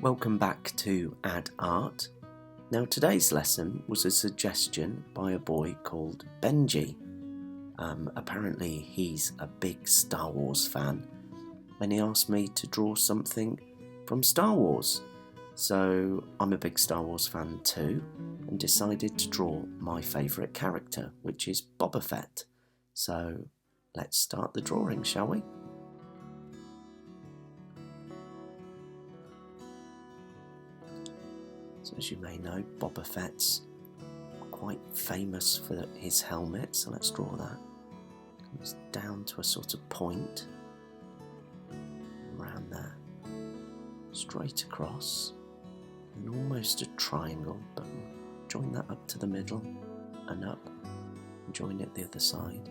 Welcome back to Add Art. Now today's lesson was a suggestion by a boy called Benji. Apparently he's a big Star Wars fan and he asked me to draw something from Star Wars. So I'm a big Star Wars fan too and decided to draw my favourite character, which is Boba Fett. So let's start the drawing, shall we? So as you may know, Boba Fett's quite famous for his helmet, so let's draw that. Comes down to a sort of point, around there, straight across, and almost a triangle, but we'll join that up to the middle and up, and join it the other side.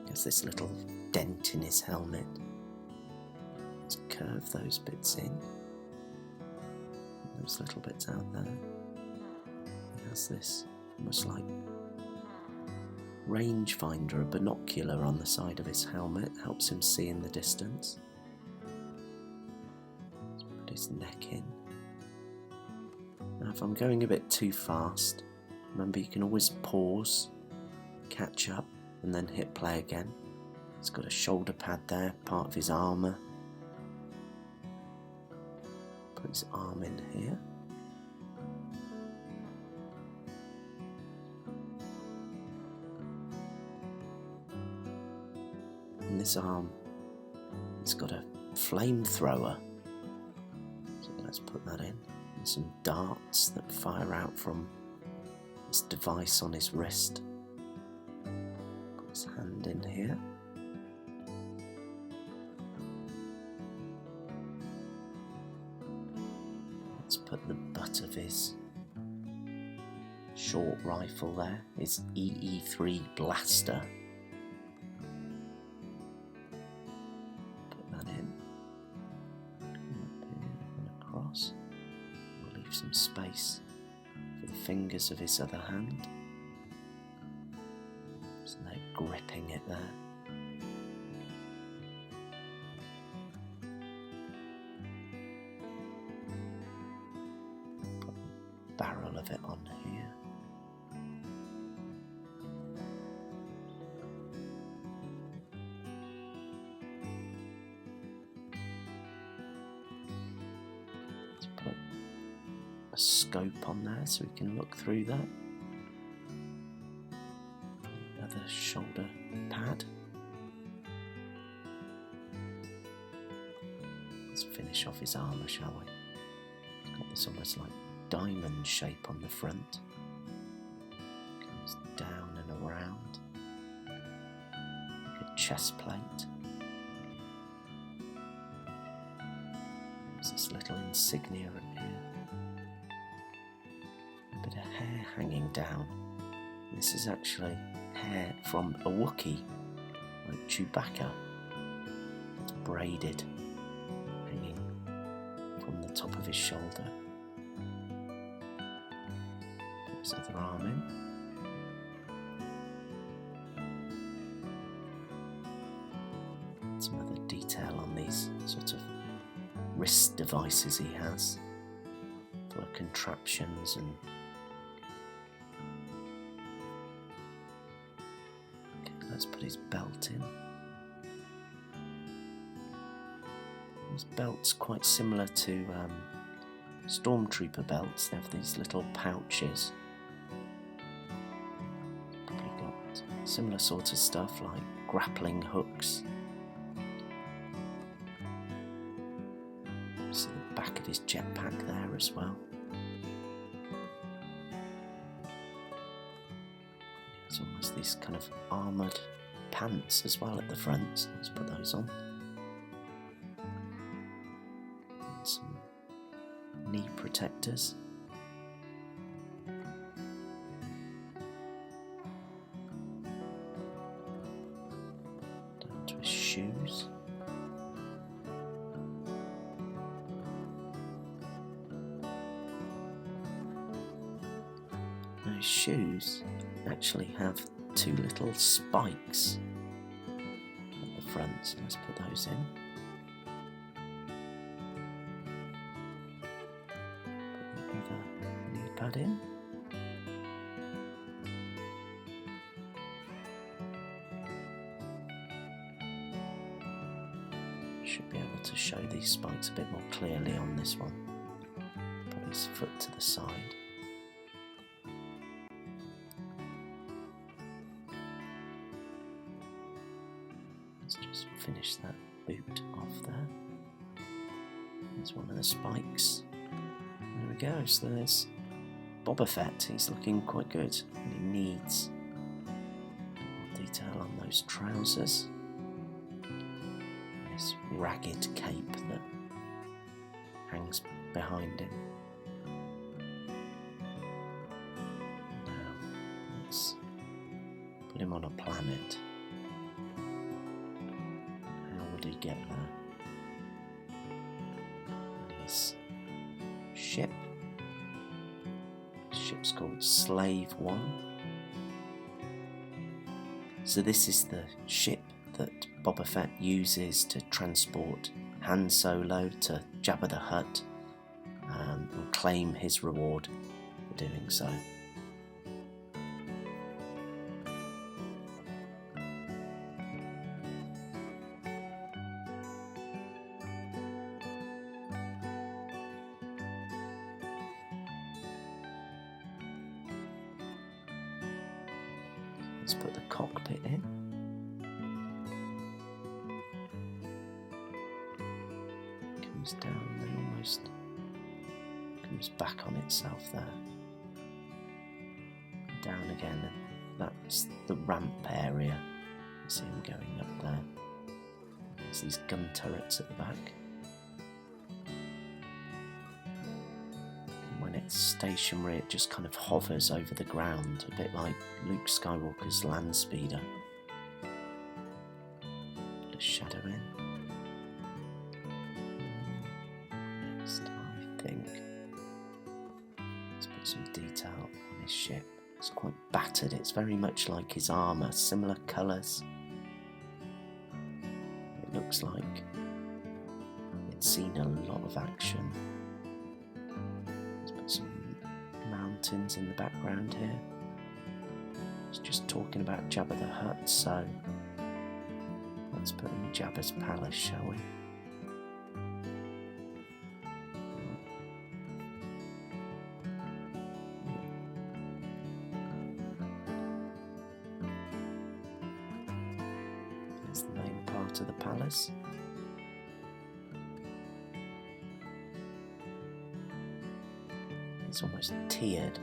There's this little dent in his helmet. Let's curve those bits in. Those little bits out there. He has this almost like rangefinder, a binocular on the side of his helmet, helps him see in the distance. Let's put his neck in. Now if I'm going a bit too fast, remember you can always pause, catch up and then hit play again. He's got a shoulder pad there, part of his armour. Put his arm in here. And this arm, it's got a flamethrower. So let's put that in. And some darts that fire out from this device on his wrist. Put his hand in here. Let's put the butt of his short rifle there, his EE3 blaster. Put that in. Come up here and across. We'll leave some space for the fingers of his other hand. So they're gripping it there. Barrel of it on here. Let's put a scope on there so we can look through that. Another shoulder pad. Let's finish off his armour, shall we? It's got this almost like diamond shape on the front, comes down and around like a chest plate. There's this little insignia up here, a bit of hair hanging down. This is actually hair from a Wookiee, like Chewbacca. It's braided, hanging from the top of his shoulder. His other arm in. Some other detail on these sort of wrist devices he has for contraptions and okay, let's put his belt in. His belt's quite similar to stormtrooper belts. They have these little pouches. Similar sort of stuff like grappling hooks. See the back of his jetpack there as well. There's almost these kind of armoured pants as well at the front, so let's put those on. And some knee protectors. Shoes. Now his shoes actually have two little spikes at the front, so let's put those in. that in. Should be able to show these spikes a bit more clearly on this one. Put his foot to the side. Let's just finish that boot off there. There's one of the spikes. There we go, so there's Boba Fett. He's looking quite good, and he needs more detail on those trousers. This ragged cape that hangs behind him. Now, let's put him on a planet. How would he get there? His ship. His ship's called Slave One. So this is the ship that Boba Fett uses to transport Han Solo to Jabba the Hutt and claim his reward for doing so. Let's put the cockpit in. Comes down and almost comes back on itself there. Down again, and that's the ramp area. You see him going up there. There's these gun turrets at the back. When it's stationary, it just kind of hovers over the ground, a bit like Luke Skywalker's land speeder. Put a shadow in. Next, I think, let's put some detail on his ship. It's quite battered, it's very much like his armour, similar colours. It looks like it's seen a lot of action. Some mountains in the background here. It's just talking about Jabba the Hutt, so let's put in Jabba's palace, shall we? There's the main part of the palace. It's almost tiered.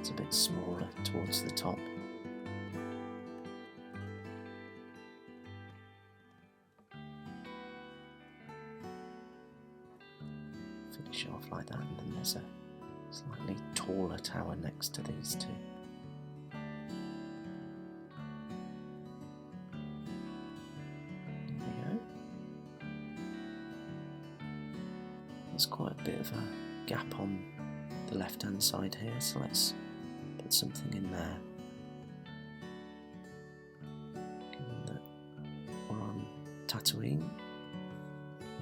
It's a bit smaller towards the top. Finish off like that, and then there's a slightly taller tower next to these two. There we go. There's quite a bit of a gap on the left hand side here, so let's put something in there. Given that we're on Tatooine,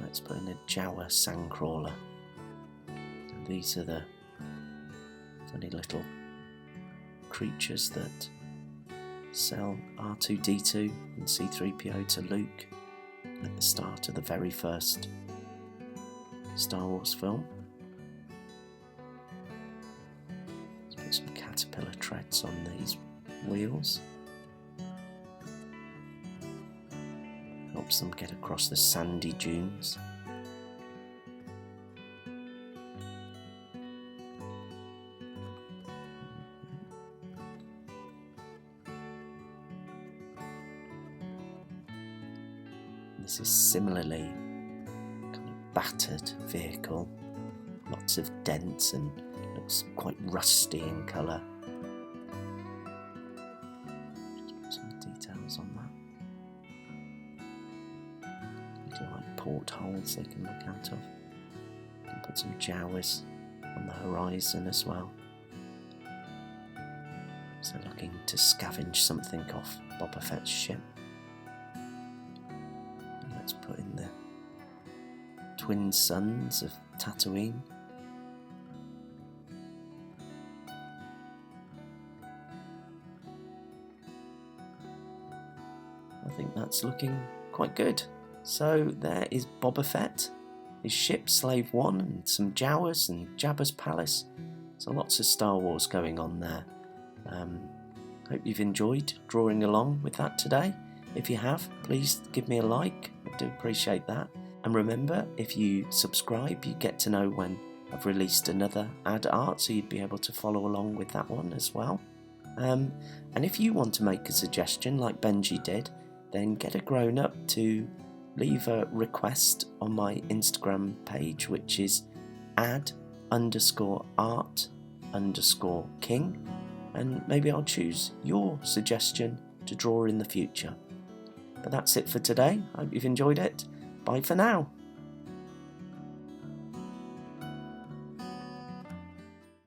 let's put in a Jawa sandcrawler. And these are the funny little creatures that sell R2-D2 and C-3PO to Luke at the start of the very first Star Wars film. Some caterpillar treads on these wheels. Helps them get across the sandy dunes. This is similarly kind of battered vehicle, lots of dents and looks quite rusty in colour. Just put some details on that. Little like portholes they can look out of. You can put some Jawas on the horizon as well. So looking to scavenge something off Boba Fett's ship. And let's put in the twin suns of Tatooine. think that's looking quite good. So there is Boba Fett, his ship Slave One, and some Jawas and Jabba's palace. So lots of Star Wars going on there. Hope you've enjoyed drawing along with that today. If you have, please give me a like. I do appreciate that. And remember, if you subscribe, you get to know when I've released another ad art, so you'd be able to follow along with that one as well. And if you want to make a suggestion like Benji did, then get a grown-up to leave a request on my Instagram page, which is ad_art_king, and maybe I'll choose your suggestion to draw in the future. But that's it for today. Hope you've enjoyed it. Bye for now.